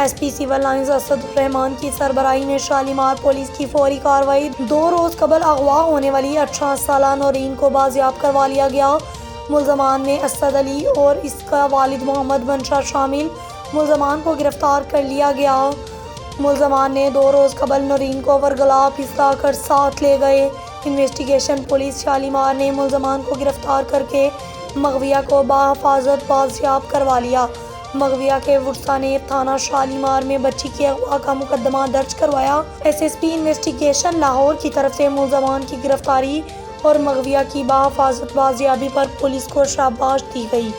SP civil lines असदुर्रहमान की सरबराही में Shalimar police की फौरी कार्रवाई। 2 रोज कबल अगवा होने वाली 18 साला नौरीन को बाजियाब करवा लिया गया। मुल्जमान में असद अली और इसका वालिद मोहम्मद बनशा शामिल। मुल्जमान को गिरफ्तार कर लिया गया। मुल्जमान ने 2 रोज कबल नौरीन को वरगला फिसला कर साथ ले गए। इन्वेस्टिगेशन पुलिस शालीमार ने मुल्जमान को गिरफ्तार करके मगविया को बाहिफाजत बाजियाब करवा लिया। मगविया के वुरसा थाना शालीमार में बच्ची के अगवा का मुकदमा दर्ज करवाया। SSP इन्वेस्टिगेशन लाहौर की तरफ से मुल्जमान की गिरफ्तारी और मगविया की बाहिफाजत बाजियाबी पर पुलिस को शाबाश दी गई।